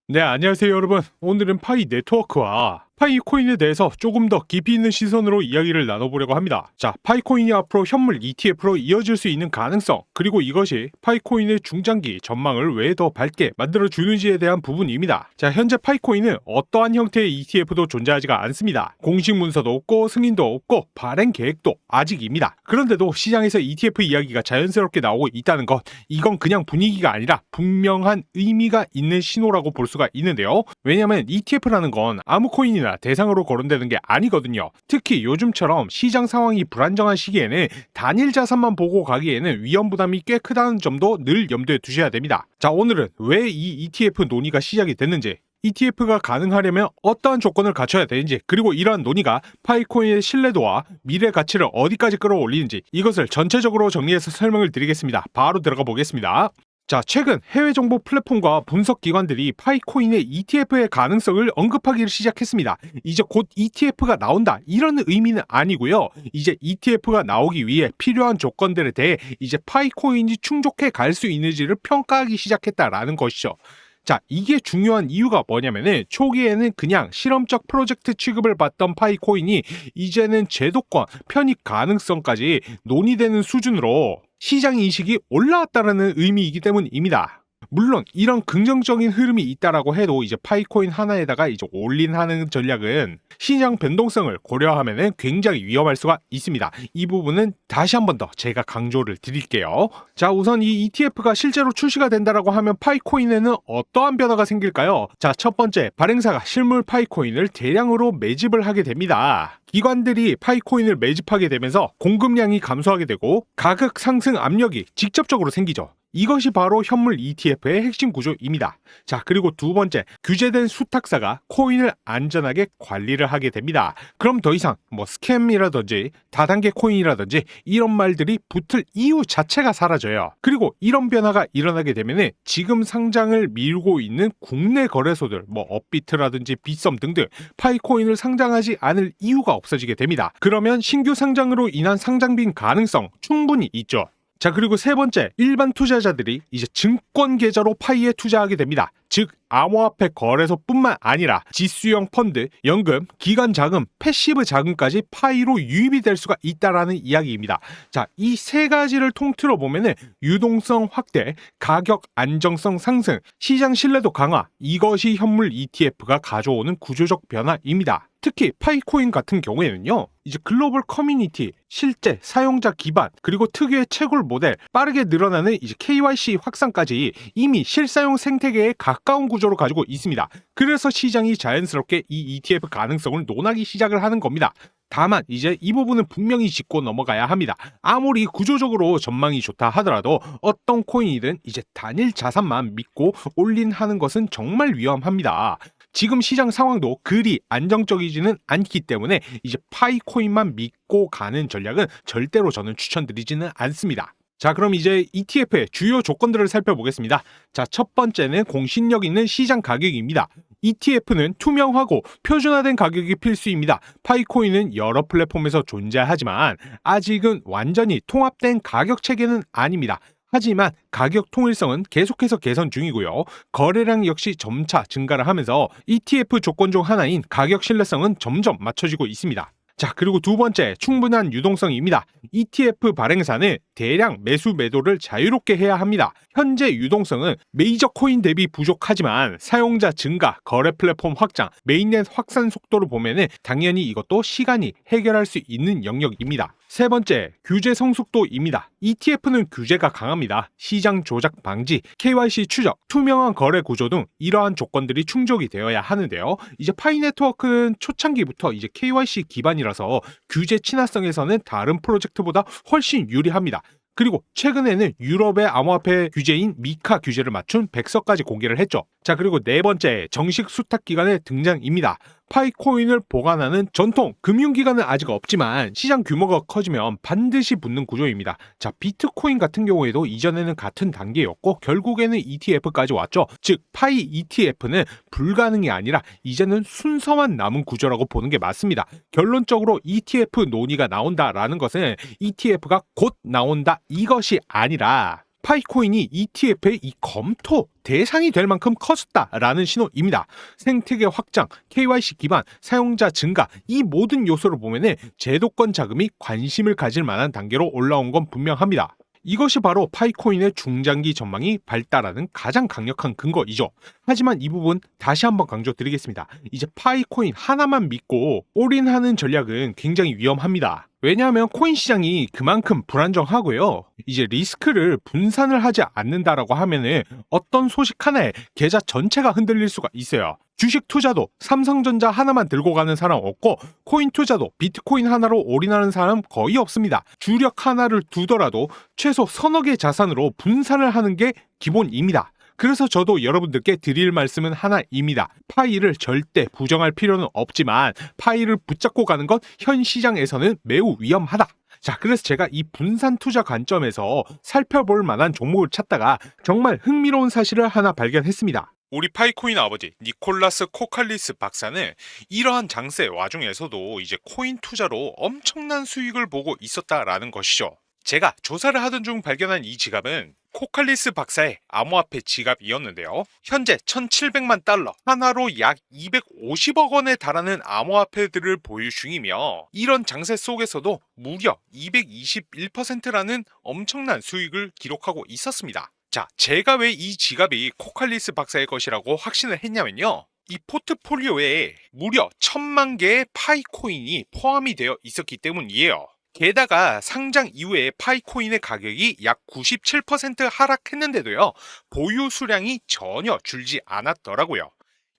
네, 안녕하세요, 여러분. 오늘은 파이 네트워크와 파이 코인에 대해서 조금 더 깊이 있는 시선으로 이야기를 나눠보려고 합니다. 자, 파이 코인이 앞으로 현물 ETF로 이어질 수 있는 가능성, 그리고 이것이 파이 코인의 중장기 전망을 왜 더 밝게 만들어주는지에 대한 부분입니다. 자, 현재 파이 코인은 어떠한 형태의 ETF도 존재하지가 않습니다. 공식 문서도 없고 승인도 없고 발행 계획도 아직입니다. 그런데도 시장에서 ETF 이야기가 자연스럽게 나오고 있다는 것, 이건 그냥 분위기가 아니라 분명한 의미가 있는 신호라고 볼 수가 있는데요. 왜냐하면 ETF라는 건 아무 코인이나 대상으로 거론되는 게 아니거든요. 특히 요즘처럼 시장 상황이 불안정한 시기에는 단일 자산만 보고 가기에는 위험 부담이 꽤 크다는 점도 늘 염두에 두셔야 됩니다. 자, 오늘은 왜 이 ETF 논의가 시작이 됐는지, ETF가 가능하려면 어떠한 조건을 갖춰야 되는지, 그리고 이러한 논의가 파이코인의 신뢰도와 미래 가치를 어디까지 끌어올리는지, 이것을 전체적으로 정리해서 설명을 드리겠습니다. 바로 들어가 보겠습니다. 자, 최근 해외 정보 플랫폼과 분석 기관들이 파이코인의 ETF의 가능성을 언급하기를 시작했습니다. 이제 곧 ETF가 나온다, 이런 의미는 아니고요. 이제 ETF가 나오기 위해 필요한 조건들에 대해 이제 파이코인이 충족해 갈 수 있는지를 평가하기 시작했다라는 것이죠. 자, 이게 중요한 이유가 뭐냐면은 초기에는 그냥 실험적 프로젝트 취급을 받던 파이코인이 이제는 제도권, 편입 가능성까지 논의되는 수준으로 시장 인식이 올라왔다는 의미이기 때문입니다. 물론 이런 긍정적인 흐름이 있다라고 해도 이제 파이코인 하나에다가 이제 올인하는 전략은 시장 변동성을 고려하면은 굉장히 위험할 수가 있습니다. 이 부분은 다시 한 번 더 제가 강조를 드릴게요. 자, 우선 이 ETF가 실제로 출시가 된다라고 하면 파이코인에는 어떠한 변화가 생길까요? 자, 첫 번째, 발행사가 실물 파이코인을 대량으로 매집을 하게 됩니다. 기관들이 파이코인을 매집하게 되면서 공급량이 감소하게 되고 가격 상승 압력이 직접적으로 생기죠. 이것이 바로 현물 ETF의 핵심 구조입니다. 자, 그리고 두 번째, 규제된 수탁사가 코인을 안전하게 관리를 하게 됩니다. 그럼 더 이상 스캠이라든지 다단계 코인이라든지 이런 말들이 붙을 이유 자체가 사라져요. 그리고 이런 변화가 일어나게 되면 지금 상장을 밀고 있는 국내 거래소들, 업비트라든지 빗썸 등등 파이코인을 상장하지 않을 이유가 없어지게 됩니다. 그러면 신규 상장으로 인한 상장빈 가능성 충분히 있죠. 자, 그리고 세 번째, 일반 투자자들이 이제 증권 계좌로 파이에 투자하게 됩니다. 즉, 암호화폐 거래소뿐만 아니라 지수형 펀드, 연금, 기관 자금, 패시브 자금까지 파이로 유입이 될 수가 있다라는 이야기입니다. 자, 이 세 가지를 통틀어 보면은 유동성 확대, 가격 안정성 상승, 시장 신뢰도 강화, 이것이 현물 ETF가 가져오는 구조적 변화입니다. 특히 파이코인 같은 경우에는요, 이제 글로벌 커뮤니티, 실제 사용자 기반, 그리고 특유의 채굴 모델, 빠르게 늘어나는 이제 KYC 확산까지 이미 실사용 생태계에 가까운 구조로 가지고 있습니다. 그래서 시장이 자연스럽게 이 ETF 가능성을 논하기 시작을 하는 겁니다. 다만 이제 이 부분은 분명히 짚고 넘어가야 합니다. 아무리 구조적으로 전망이 좋다 하더라도 어떤 코인이든 이제 단일 자산만 믿고 올인하는 것은 정말 위험합니다. 지금 시장 상황도 그리 안정적이지는 않기 때문에 이제 파이코인만 믿고 가는 전략은 절대로 저는 추천드리지는 않습니다. 자, 그럼 이제 ETF의 주요 조건들을 살펴보겠습니다. 자, 첫 번째는 공신력 있는 시장 가격입니다. ETF는 투명하고 표준화된 가격이 필수입니다. 파이코인은 여러 플랫폼에서 존재하지만 아직은 완전히 통합된 가격 체계는 아닙니다. 하지만 가격 통일성은 계속해서 개선 중이고요. 거래량 역시 점차 증가를 하면서 ETF 조건 중 하나인 가격 신뢰성은 점점 맞춰지고 있습니다. 자, 그리고 두 번째, 충분한 유동성입니다. ETF 발행사는 대량 매수 매도를 자유롭게 해야 합니다. 현재 유동성은 메이저 코인 대비 부족하지만 사용자 증가, 거래 플랫폼 확장, 메인넷 확산 속도를 보면은 당연히 이것도 시간이 해결할 수 있는 영역입니다. 세 번째, 규제 성숙도입니다. ETF는 규제가 강합니다. 시장 조작 방지, KYC 추적, 투명한 거래 구조 등 이러한 조건들이 충족이 되어야 하는데요. 이제 파이 네트워크는 초창기부터 이제 KYC 기반이라서 규제 친화성에서는 다른 프로젝트보다 훨씬 유리합니다. 그리고 최근에는 유럽의 암호화폐 규제인 미카 규제를 맞춘 백서까지 공개를 했죠. 자, 그리고 네 번째, 정식 수탁 기관의 등장입니다. 파이코인을 보관하는 전통 금융기관은 아직 없지만 시장 규모가 커지면 반드시 붙는 구조입니다. 자, 비트코인 같은 경우에도 이전에는 같은 단계였고 결국에는 ETF까지 왔죠. 즉, 파이 ETF는 불가능이 아니라 이제는 순서만 남은 구조라고 보는 게 맞습니다. 결론적으로 ETF 논의가 나온다라는 것은 ETF가 곧 나온다 이것이 아니라 파이코인이 ETF의 이 검토 대상이 될 만큼 커졌다라는 신호입니다. 생태계 확장, KYC 기반, 사용자 증가 이 모든 요소를 보면은 제도권 자금이 관심을 가질 만한 단계로 올라온 건 분명합니다. 이것이 바로 파이코인의 중장기 전망이 발달하는 가장 강력한 근거이죠. 하지만 이 부분 다시 한번 강조드리겠습니다. 이제 파이코인 하나만 믿고 올인하는 전략은 굉장히 위험합니다. 왜냐하면 코인 시장이 그만큼 불안정하고요. 이제 리스크를 분산을 하지 않는다라고 하면은 어떤 소식 하나에 계좌 전체가 흔들릴 수가 있어요. 주식 투자도 삼성전자 하나만 들고 가는 사람 없고 코인 투자도 비트코인 하나로 올인하는 사람 거의 없습니다. 주력 하나를 두더라도 최소 서너 개 자산으로 분산을 하는 게 기본입니다. 그래서 저도 여러분들께 드릴 말씀은 하나입니다. 파이를 절대 부정할 필요는 없지만 파이를 붙잡고 가는 건 현 시장에서는 매우 위험하다. 자, 그래서 제가 이 분산 투자 관점에서 살펴볼 만한 종목을 찾다가 정말 흥미로운 사실을 하나 발견했습니다. 우리 파이코인 아버지 니콜라스 코칼리스 박사는 이러한 장세 와중에서도 이제 코인 투자로 엄청난 수익을 보고 있었다라는 것이죠. 제가 조사를 하던 중 발견한 이 지갑은 코칼리스 박사의 암호화폐 지갑이었는데요. 현재 1,700만 달러, 하나로 약 250억 원에 달하는 암호화폐들을 보유 중이며 이런 장세 속에서도 무려 221%라는 엄청난 수익을 기록하고 있었습니다. 자, 제가 왜 이 지갑이 코칼리스 박사의 것이라고 확신을 했냐면요. 이 포트폴리오에 무려 1,000만 개의 파이코인이 포함이 되어 있었기 때문이에요. 게다가 상장 이후에 파이코인의 가격이 약 97% 하락했는데도요, 보유 수량이 전혀 줄지 않았더라고요.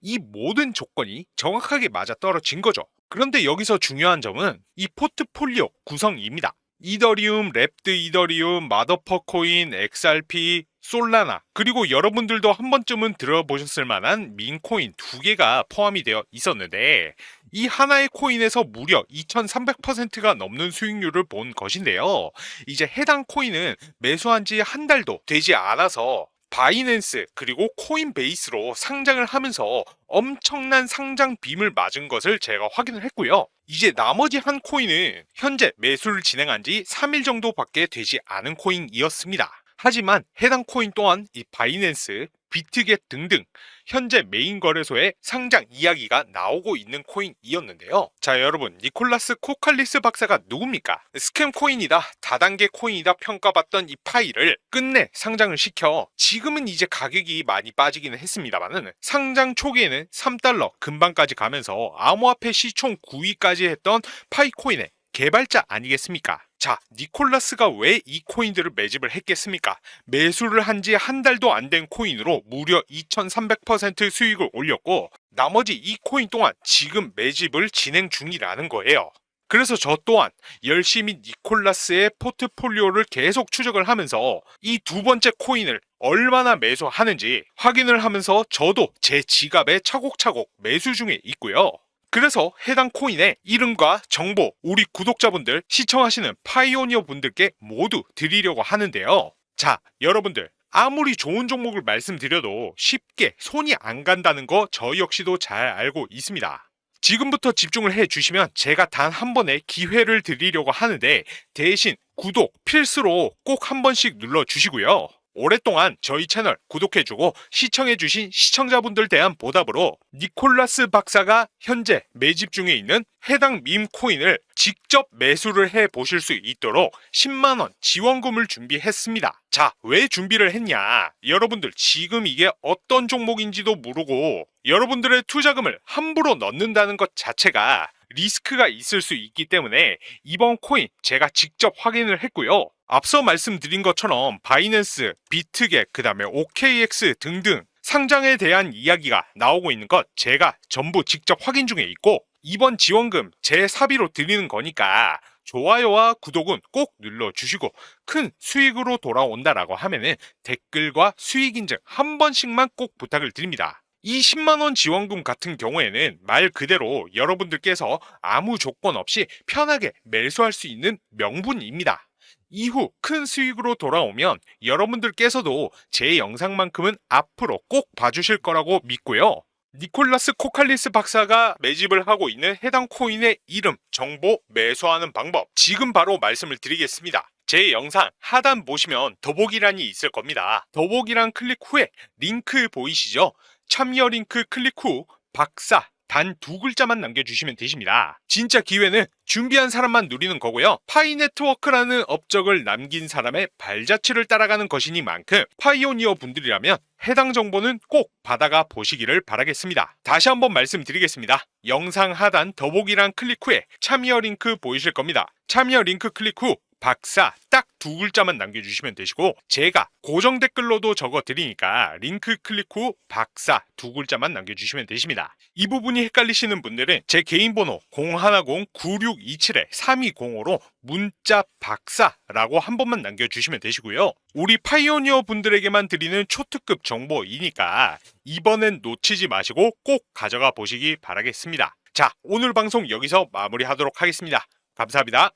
이 모든 조건이 정확하게 맞아떨어진 거죠. 그런데 여기서 중요한 점은 이 포트폴리오 구성입니다. 이더리움, 랩드 이더리움, 마더퍼코인, XRP, 솔라나, 그리고 여러분들도 한 번쯤은 들어보셨을 만한 민코인 2개가 포함이 되어 있었는데 이 하나의 코인에서 무려 2300%가 넘는 수익률을 본 것인데요. 이제 해당 코인은 매수한 지 한 달도 되지 않아서 바이낸스 그리고 코인베이스로 상장을 하면서 엄청난 상장 빔을 맞은 것을 제가 확인을 했고요. 이제 나머지 한 코인은 현재 매수를 진행한 지 3일 정도밖에 되지 않은 코인이었습니다. 하지만 해당 코인 또한 이 바이낸스, 비트겟 등등 현재 메인 거래소에 상장 이야기가 나오고 있는 코인이었는데요. 자, 여러분, 니콜라스 코칼리스 박사가 누굽니까? 스캠 코인이다, 다단계 코인이다 평가받던 이 파이를 끝내 상장을 시켜 지금은 이제 가격이 많이 빠지기는 했습니다만은 상장 초기에는 3달러 근방까지 가면서 암호화폐 시총 9위까지 했던 파이코인의 개발자 아니겠습니까? 자, 니콜라스가 왜 이 코인들을 매집을 했겠습니까? 매수를 한 지 한 달도 안 된 코인으로 무려 2300% 수익을 올렸고 나머지 이 코인 또한 지금 매집을 진행 중이라는 거예요. 그래서 저 또한 열심히 니콜라스의 포트폴리오를 계속 추적을 하면서 이 두 번째 코인을 얼마나 매수하는지 확인을 하면서 저도 제 지갑에 차곡차곡 매수 중에 있고요. 그래서 해당 코인의 이름과 정보 우리 구독자분들, 시청하시는 파이오니어 분들께 모두 드리려고 하는데요. 자, 여러분들, 아무리 좋은 종목을 말씀드려도 쉽게 손이 안 간다는 거 저 역시도 잘 알고 있습니다. 지금부터 집중을 해주시면 제가 단 한 번에 기회를 드리려고 하는데 대신 구독 필수로 꼭 한 번씩 눌러주시고요. 오랫동안 저희 채널 구독해주고 시청해주신 시청자분들 대한 보답으로 니콜라스 박사가 현재 매집 중에 있는 해당 밈 코인을 직접 매수를 해보실 수 있도록 10만원 지원금을 준비했습니다. 자, 왜 준비를 했냐? 여러분들 지금 이게 어떤 종목인지도 모르고 여러분들의 투자금을 함부로 넣는다는 것 자체가 리스크가 있을 수 있기 때문에 이번 코인 제가 직접 확인을 했고요. 앞서 말씀드린 것처럼 바이낸스, 비트겟, 그 다음에 OKX 등등 상장에 대한 이야기가 나오고 있는 것 제가 전부 직접 확인 중에 있고 이번 지원금 제 사비로 드리는 거니까 좋아요와 구독은 꼭 눌러주시고 큰 수익으로 돌아온다라고 하면은 댓글과 수익 인증 한 번씩만 꼭 부탁을 드립니다. 이 10만원 지원금 같은 경우에는 말 그대로 여러분들께서 아무 조건 없이 편하게 매수할 수 있는 명분입니다. 이후 큰 수익으로 돌아오면 여러분들께서도 제 영상만큼은 앞으로 꼭 봐주실 거라고 믿고요. 니콜라스 코칼리스 박사가 매집을 하고 있는 해당 코인의 이름, 정보, 매수하는 방법 지금 바로 말씀을 드리겠습니다. 제 영상 하단 보시면 더보기란이 있을 겁니다. 더보기란 클릭 후에 링크 보이시죠? 참여 링크 클릭 후 박사 단 2글자만 남겨주시면 되십니다. 진짜 기회는 준비한 사람만 누리는 거고요. 파이 네트워크라는 업적을 남긴 사람의 발자취를 따라가는 것이니만큼 파이오니어 분들이라면 해당 정보는 꼭 받아가 보시기를 바라겠습니다. 다시 한번 말씀드리겠습니다. 영상 하단 더보기란 클릭 후에 참여 링크 보이실 겁니다. 참여 링크 클릭 후 박사 딱 2글자만 남겨주시면 되시고 제가 고정 댓글로도 적어 드리니까 링크 클릭 후 박사 2글자만 남겨주시면 되십니다. 이 부분이 헷갈리시는 분들은 제 개인 번호 010-9627-3205로 문자 박사라고 한 번만 남겨주시면 되시고요. 우리 파이오니어 분들에게만 드리는 초특급 정보이니까 이번엔 놓치지 마시고 꼭 가져가 보시기 바라겠습니다. 자, 오늘 방송 여기서 마무리하도록 하겠습니다. 감사합니다.